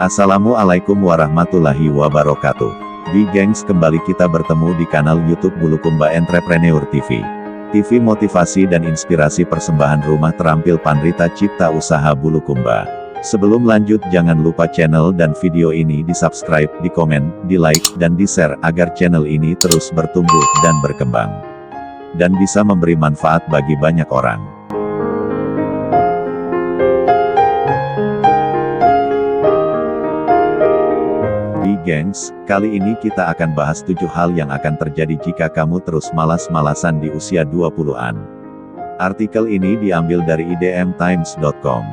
Assalamualaikum warahmatullahi wabarakatuh. Gengs, kembali kita bertemu di kanal YouTube Bulukumba Entrepreneur TV. TV motivasi dan inspirasi persembahan Rumah Terampil Pandrita Cipta Usaha Bulukumba. Sebelum lanjut, jangan lupa channel dan video ini di subscribe, di komen, di like, dan di share agar channel ini terus bertumbuh dan berkembang. Dan bisa memberi manfaat bagi banyak orang. Gengs, kali ini kita akan bahas 7 hal yang akan terjadi jika kamu terus malas-malasan di usia 20-an. Artikel ini diambil dari idmtimes.com.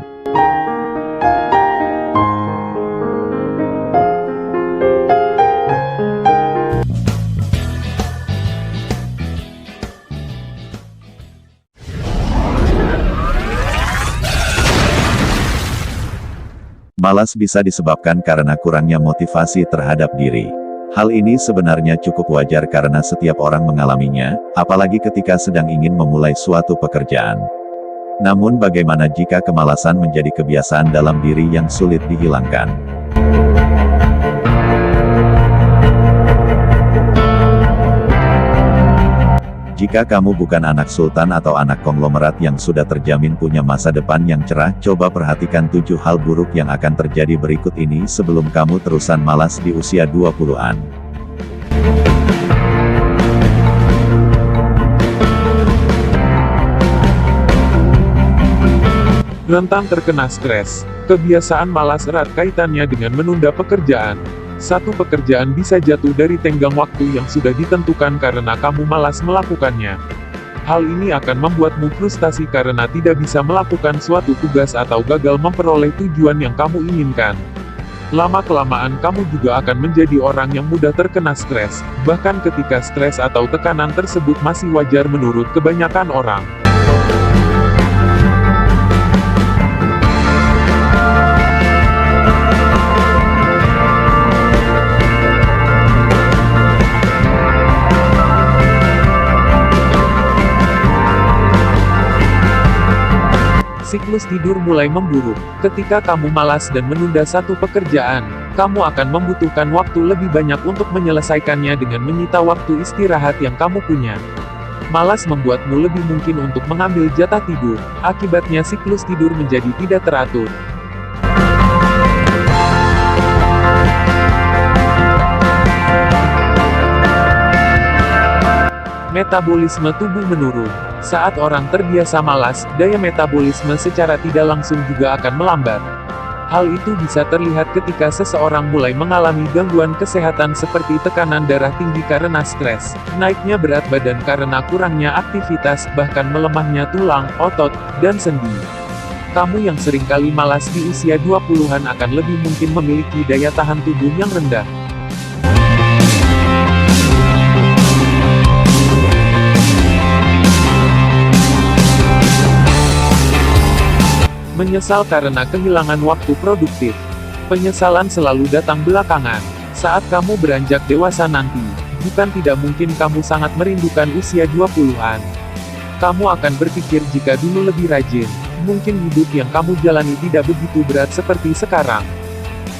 Malas bisa disebabkan karena kurangnya motivasi terhadap diri. Hal ini sebenarnya cukup wajar karena setiap orang mengalaminya, apalagi ketika sedang ingin memulai suatu pekerjaan. Namun bagaimana jika kemalasan menjadi kebiasaan dalam diri yang sulit dihilangkan? Jika kamu bukan anak sultan atau anak konglomerat yang sudah terjamin punya masa depan yang cerah, coba perhatikan 7 hal buruk yang akan terjadi berikut ini sebelum kamu terusan malas di usia 20-an. Rentan terkena stres. Kebiasaan malas erat kaitannya dengan menunda pekerjaan. Satu pekerjaan bisa jatuh dari tenggang waktu yang sudah ditentukan karena kamu malas melakukannya. Hal ini akan membuatmu frustasi karena tidak bisa melakukan suatu tugas atau gagal memperoleh tujuan yang kamu inginkan. Lama-kelamaan kamu juga akan menjadi orang yang mudah terkena stres, bahkan ketika stres atau tekanan tersebut masih wajar menurut kebanyakan orang. Siklus tidur mulai memburuk. Ketika kamu malas dan menunda satu pekerjaan, kamu akan membutuhkan waktu lebih banyak untuk menyelesaikannya dengan menyita waktu istirahat yang kamu punya. Malas membuatmu lebih mungkin untuk mengambil jatah tidur, akibatnya siklus tidur menjadi tidak teratur. Metabolisme tubuh menurun. Saat orang terbiasa malas, daya metabolisme secara tidak langsung juga akan melambat. Hal itu bisa terlihat ketika seseorang mulai mengalami gangguan kesehatan seperti tekanan darah tinggi karena stres, naiknya berat badan karena kurangnya aktivitas, bahkan melemahnya tulang, otot, dan sendi. Kamu yang seringkali malas di usia 20-an akan lebih mungkin memiliki daya tahan tubuh yang rendah. Menyesal karena kehilangan waktu produktif. Penyesalan selalu datang belakangan. Saat kamu beranjak dewasa nanti, bukan tidak mungkin kamu sangat merindukan usia 20-an. Kamu akan berpikir jika dulu lebih rajin, mungkin hidup yang kamu jalani tidak begitu berat seperti sekarang.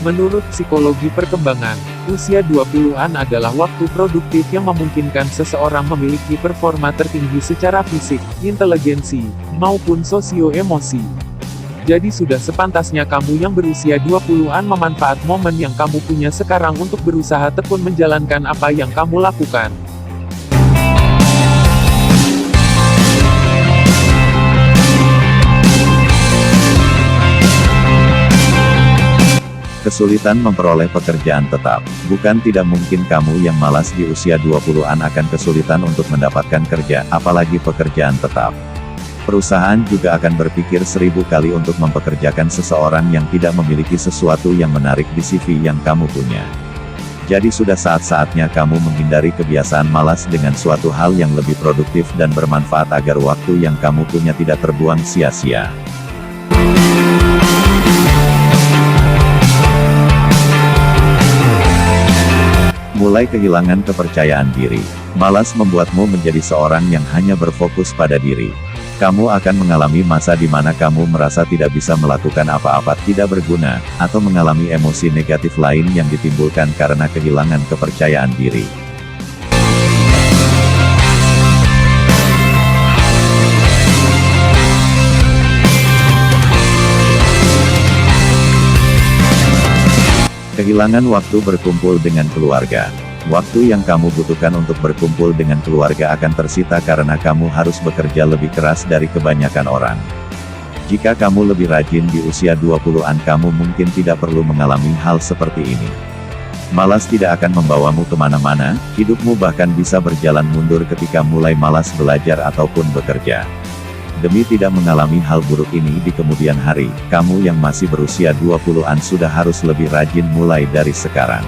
Menurut psikologi perkembangan, usia 20-an adalah waktu produktif yang memungkinkan seseorang memiliki performa tertinggi secara fisik, inteligensi, maupun sosio-emosi. Jadi sudah sepantasnya kamu yang berusia 20-an memanfaat momen yang kamu punya sekarang untuk berusaha tekun menjalankan apa yang kamu lakukan. Kesulitan memperoleh pekerjaan tetap. Bukan tidak mungkin kamu yang malas di usia 20-an akan kesulitan untuk mendapatkan kerja, apalagi pekerjaan tetap. Perusahaan juga akan berpikir 1000 kali untuk mempekerjakan seseorang yang tidak memiliki sesuatu yang menarik di CV yang kamu punya. Jadi sudah saat-saatnya kamu menghindari kebiasaan malas dengan suatu hal yang lebih produktif dan bermanfaat agar waktu yang kamu punya tidak terbuang sia-sia. Mulai kehilangan kepercayaan diri. Malas membuatmu menjadi seorang yang hanya berfokus pada diri. Kamu akan mengalami masa di mana kamu merasa tidak bisa melakukan apa-apa, tidak berguna, atau mengalami emosi negatif lain yang ditimbulkan karena kehilangan kepercayaan diri. Kehilangan waktu berkumpul dengan keluarga. Waktu yang kamu butuhkan untuk berkumpul dengan keluarga akan tersita karena kamu harus bekerja lebih keras dari kebanyakan orang. Jika kamu lebih rajin di usia 20-an, kamu mungkin tidak perlu mengalami hal seperti ini. Malas tidak akan membawamu kemana-mana, hidupmu bahkan bisa berjalan mundur ketika mulai malas belajar ataupun bekerja. Demi tidak mengalami hal buruk ini di kemudian hari, kamu yang masih berusia 20-an sudah harus lebih rajin mulai dari sekarang.